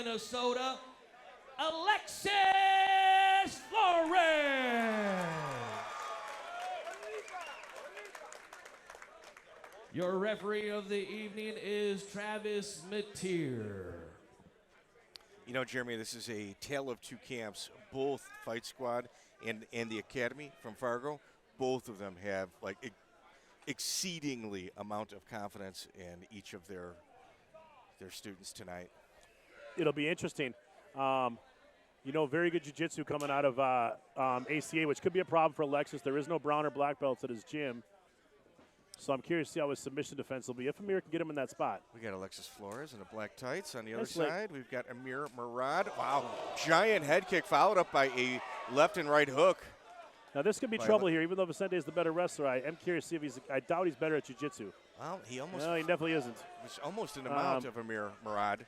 Minnesota, Alexis Flores. Your referee of the evening is Travis Mateer. You know, Jeremy, this is a tale of two camps. Both Fight Squad and the Academy from Fargo, both of them have like exceedingly amount of confidence in each of their students tonight. It'll be interesting. You know, very good jiu-jitsu coming out of ACA, which could be a problem for Alexis. There is no brown or black belts at his gym. So I'm curious to see how his submission defense will be, if Amir can get him in that spot. We got Alexis Flores in the black tights. On the other That's like side, we've got Amir Murad. Wow, giant head kick followed up by a left and right hook. Now this could be trouble here, even though Vicente is the better wrestler. I am curious to see if he's. I doubt he's better at jiu-jitsu. Well, he almost. No, he definitely isn't. Was almost an amount of Amir Murad.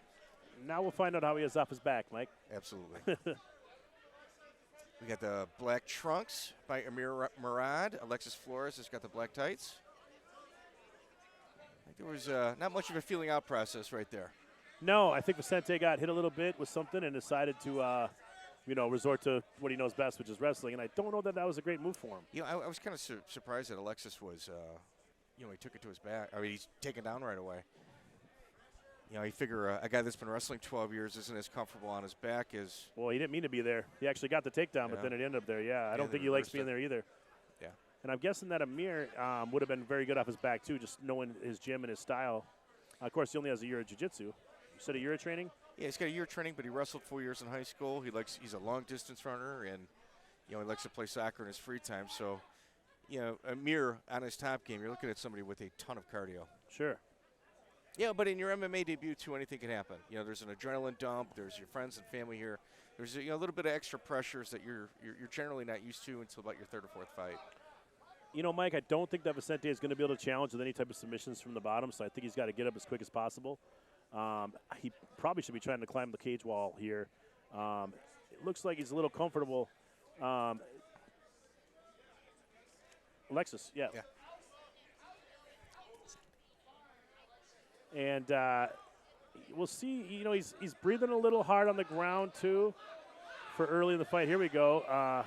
Now we'll find out how he is off his back, Mike. Absolutely. We got the black trunks by Amir Murad. Alexis Flores has got the black tights. I think there was not much of a feeling out process right there. No, I think Vicente got hit a little bit with something and decided to, resort to what he knows best, which is wrestling. And I don't know that that was a great move for him. You know, I was kind of surprised that Alexis was, he took it to his back. I mean, he's taken down right away. You know, you figure a guy that's been wrestling 12 years isn't as comfortable on his back as. Well, he didn't mean to be there. He actually got the takedown, but then it ended up there. Yeah, I don't think he likes being there either. Yeah. And I'm guessing that Amir would have been very good off his back, too, just knowing his gym and his style. Of course, he only has a year of jiu-jitsu. You said a year of training? Yeah, he's got a year of training, but he wrestled 4 years in high school. He's a long-distance runner, and, he likes to play soccer in his free time. So, Amir, on his top game, you're looking at somebody with a ton of cardio. Sure. Yeah, but in your MMA debut, too, anything can happen. There's an adrenaline dump. There's your friends and family here. There's a little bit of extra pressures that you're generally not used to until about your third or fourth fight. Mike, I don't think that Vicente is going to be able to challenge with any type of submissions from the bottom, so I think he's got to get up as quick as possible. He probably should be trying to climb the cage wall here. It looks like he's a little comfortable. Alexis, yeah. And we'll see, he's breathing a little hard on the ground, too, for early in the fight. Here we go.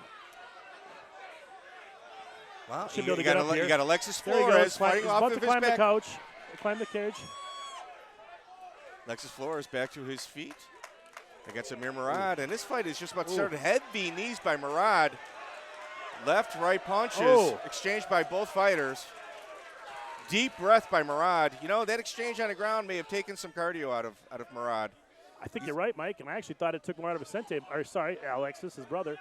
Wow, you got Alexis Flores fighting off of his back. Climb the couch, climb the cage. Alexis Flores back to his feet against Amir Murad, and this fight is just about to start. Heavy knees by Murad. Left, right punches exchanged by both fighters. Deep breath by Murad. That exchange on the ground may have taken some cardio out of Murad. I think you're right, Mike, and I actually thought it took more out of Vicente. Alexis, his brother.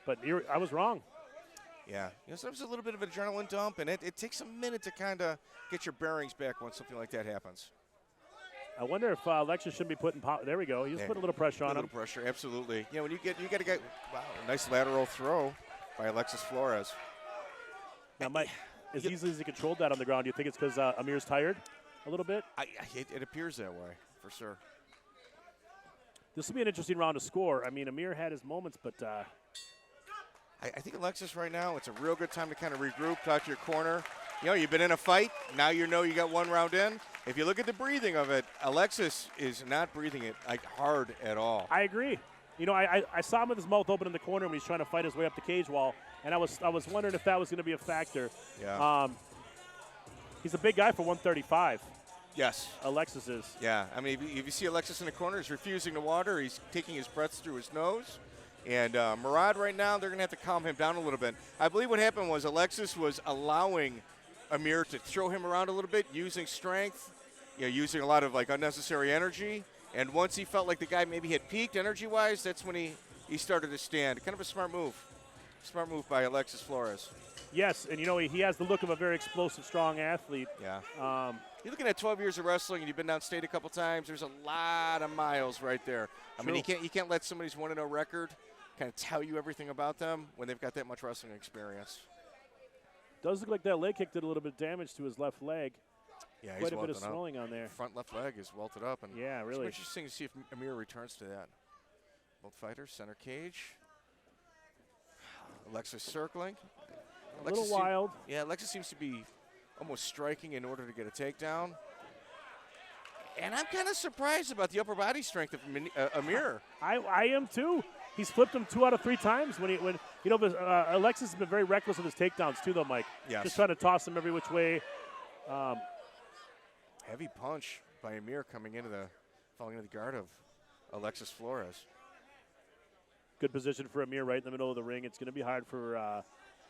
But I was wrong. Yeah. So there's a little bit of an adrenaline dump, and it takes a minute to kind of get your bearings back when something like that happens. I wonder if Alexis should be putting – there we go. He's putting a little pressure on him. A little pressure, absolutely. When you got to get – wow, nice lateral throw by Alexis Flores. Now, Mike – as easily as he controlled that on the ground, do you think it's because Amir's tired a little bit? It appears that way, for sure. This will be an interesting round to score. I mean, Amir had his moments, but I think Alexis right now, it's a real good time to kind of regroup, talk to your corner. You've been in a fight. Now you got one round in. If you look at the breathing of it, Alexis is not breathing it hard at all. I agree. I saw him with his mouth open in the corner when he's trying to fight his way up the cage wall, and I was wondering if that was going to be a factor. Yeah. He's a big guy for 135. Yes. Alexis is. Yeah. I mean, if you see Alexis in the corner, he's refusing to water. He's taking his breaths through his nose. And Murad right now, they're going to have to calm him down a little bit. I believe what happened was Alexis was allowing Amir to throw him around a little bit, using strength, using a lot of unnecessary energy. And once he felt like the guy maybe had peaked energy-wise, that's when he started to stand. Kind of a smart move. Smart move by Alexis Flores. Yes, and he has the look of a very explosive, strong athlete. Yeah. You're looking at 12 years of wrestling, and you've been downstate a couple times. There's a lot of miles right there. I mean, you can't let somebody's 1-0 record kind of tell you everything about them when they've got that much wrestling experience. Does look like that leg kick did a little bit of damage to his left leg. Yeah, quite a bit of swelling on there. Front left leg is welted up. And yeah, really. It's interesting to see if Amir returns to that. Both fighters, center cage. Alexis circling. A little wild. Yeah, Alexis seems to be almost striking in order to get a takedown. And I'm kind of surprised about the upper body strength of Amir. I am too. He's flipped him 2 out of 3 times when Alexis has been very reckless with his takedowns too, though, Mike. Yes. Just trying to toss him every which way. Heavy punch by Amir falling into the guard of Alexis Flores. Good position for Amir right in the middle of the ring. It's going to be hard for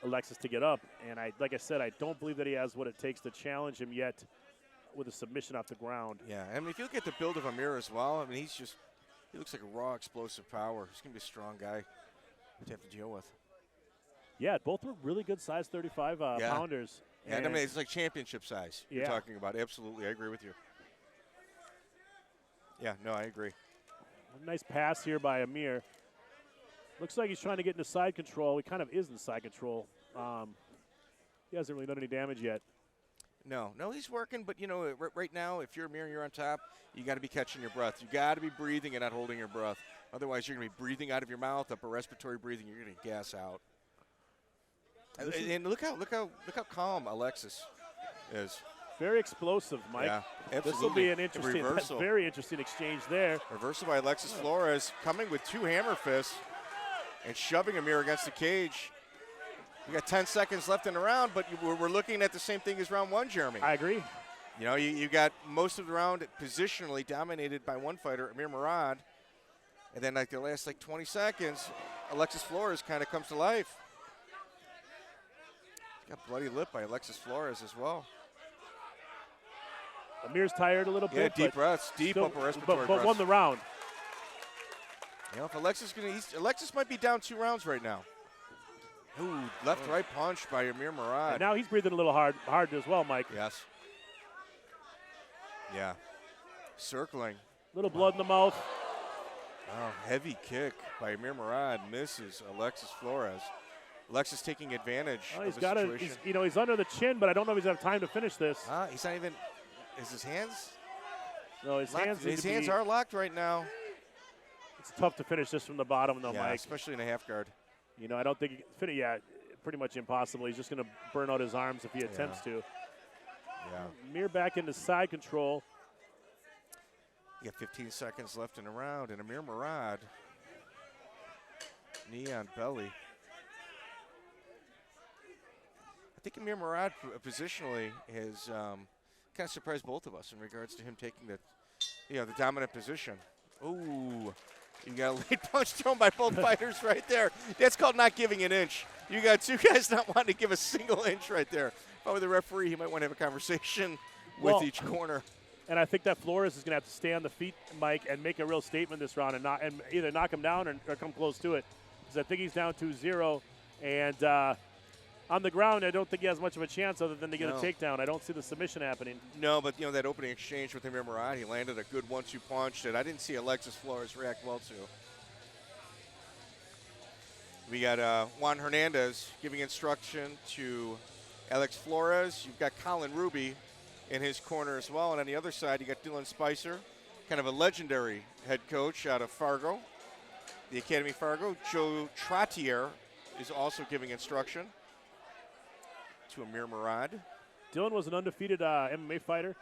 Alexis to get up. And like I said, I don't believe that he has what it takes to challenge him yet with a submission off the ground. Yeah, I mean, if you look at the build of Amir as well, I mean, he looks like a raw, explosive power. He's going to be a strong guy to have to deal with. Yeah, both were really good size 35 pounders. Yeah, and I mean, it's like championship size you're talking about. Absolutely, I agree with you. Yeah, no, I agree. A nice pass here by Amir. Looks like he's trying to get into side control. He kind of is in side control. He hasn't really done any damage yet. No, he's working, but, you know, right now, if you're Amir and you're on top, you got to be catching your breath. You got to be breathing and not holding your breath. Otherwise, you're going to be breathing out of your mouth, upper respiratory breathing. You're going to gas out. And look how calm Alexis is. Very explosive, Mike. Yeah, absolutely. This will be an interesting, reversal. very interesting exchange there. Reversal by Alexis Flores, coming with 2 hammer fists and shoving Amir against the cage. We got 10 seconds left in the round, but we're looking at the same thing as round 1, Jeremy. I agree. You know, you got most of the round positionally dominated by one fighter, Amir Murad, and then like the last 20 seconds, Alexis Flores kind of comes to life. Got bloody lip by Alexis Flores as well. Amir's tired a little bit. Yeah, deep breaths, deep upper respiratory but breaths. won the round. You know, if Alexis might be down 2 rounds right now. Ooh, left-right punch by Amir Murad. And now he's breathing a little hard as well, Mike. Yes. Yeah. Circling. Little blood in the mouth. Oh, heavy kick by Amir Murad misses Alexis Flores. Alexis taking advantage of the situation. He's under the chin, but I don't know if he's going to have time to finish this. He's not even. Is his hands? No, his locked? hands. His hands are locked right now. It's tough to finish this from the bottom, though, Mike. Especially in a half guard. You know, I don't think he can finish. Yeah, pretty much impossible. He's just going to burn out his arms if he attempts to. Yeah. Amir back into side control. You got 15 seconds left in the round, and Amir Murad, knee on belly. I think Amir Murad positionally has kind of surprised both of us in regards to him taking the dominant position. Ooh, you got a late punch thrown by both fighters right there. That's called not giving an inch. You got 2 guys not wanting to give a single inch right there. If I were the referee, he might want to have a conversation with each corner. And I think that Flores is going to have to stay on the feet, Mike, and make a real statement this round and either knock him down or come close to it. Because I think he's down 2-0. And on the ground, I don't think he has much of a chance other than to get a takedown. I don't see the submission happening. No, but, that opening exchange with Amir Murad, he landed a good 1-2 punch that I didn't see Alexis Flores react well to. We got Juan Hernandez giving instruction to Alex Flores. You've got Colin Ruby in his corner as well. And on the other side, you got Dylan Spicer, kind of a legendary head coach out of Fargo, the Academy Fargo. Joe Trottier is also giving instruction to Amir Murad. Dylan was an undefeated MMA fighter.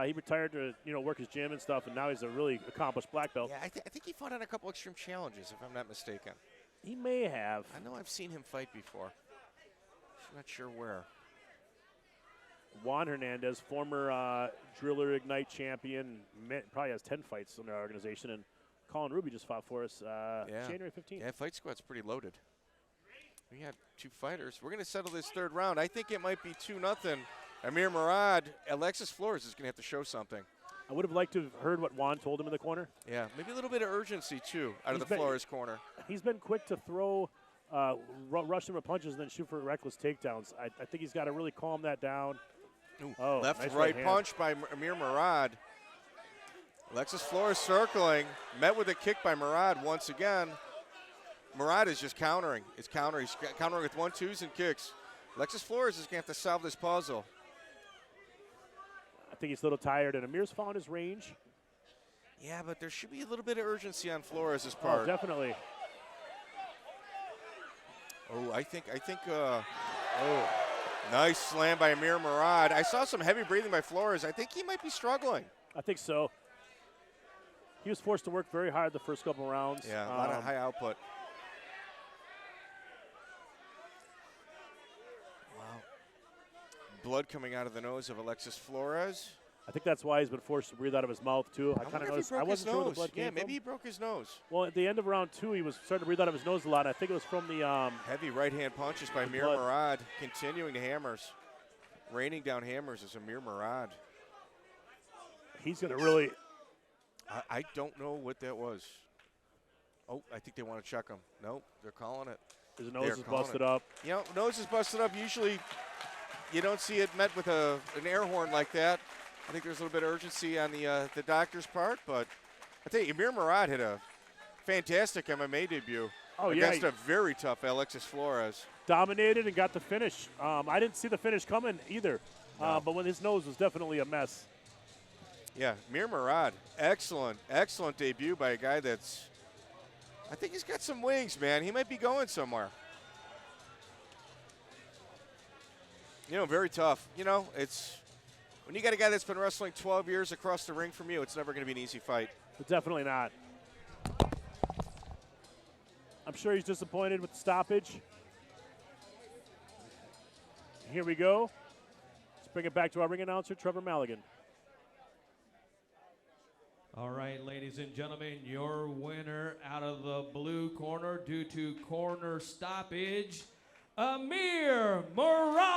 He retired to work his gym and stuff, and now he's a really accomplished black belt. Yeah, I think he fought on a couple Extreme Challenges, if I'm not mistaken. He may have. I know I've seen him fight before. I'm not sure where. Juan Hernandez, former Driller Ignite champion, probably has 10 fights in our organization, and Colin Ruby just fought for us January 15th. Yeah, fight squad's pretty loaded. We got 2 fighters. We're going to settle this 3rd round. I think it might be 2-0. Amir Murad, Alexis Flores is going to have to show something. I would have liked to have heard what Juan told him in the corner. Yeah, maybe a little bit of urgency, too, out of the Flores corner. He's been quick to throw, rush him with punches and then shoot for reckless takedowns. I think he's got to really calm that down. Ooh, left-right punch by Amir Murad. Alexis Flores circling, met with a kick by Murad once again. Murad is just countering. He's countering with 1-2s and kicks. Alexis Flores is going to have to solve this puzzle. I think he's a little tired, and Amir's found his range. Yeah, but there should be a little bit of urgency on Flores' part. Oh, definitely. Oh, I think. Nice slam by Amir Murad. I saw some heavy breathing by Flores. I think he might be struggling. I think so. he was forced to work very hard the first couple rounds. Yeah, a lot of high output. Wow. Blood coming out of the nose of Alexis Flores. I think that's why he's been forced to breathe out of his mouth, too. I kind of noticed. I wasn't sure where the blood came from. Yeah, maybe he broke his nose. Well, at the end of round 2, he was starting to breathe out of his nose a lot. I think it was from the heavy right-hand punches by Amir Murad, continuing the hammers. Raining down hammers is Amir Murad. He's going to really. I don't know what that was. Oh, I think they want to check him. Nope, they're calling it. His nose is busted up. You know, nose is busted up. Usually you don't see it met with an air horn like that. I think there's a little bit of urgency on the doctor's part, but I think Amir Murad had a fantastic MMA debut against a very tough Alexis Flores. Dominated and got the finish. I didn't see the finish coming either, No. but when his nose was definitely a mess. Yeah, Amir Murad, excellent debut by a guy that's, I think he's got some wings, man. He might be going somewhere. You know, very tough. You know, it's, when you got a guy that's been wrestling 12 years across the ring from you, it's never going to be an easy fight. But definitely not. I'm sure he's disappointed with the stoppage. Here we go. Let's bring it back to our ring announcer, Trevor Maligan. All right, ladies and gentlemen, your winner out of the blue corner due to corner stoppage, Amir Murad.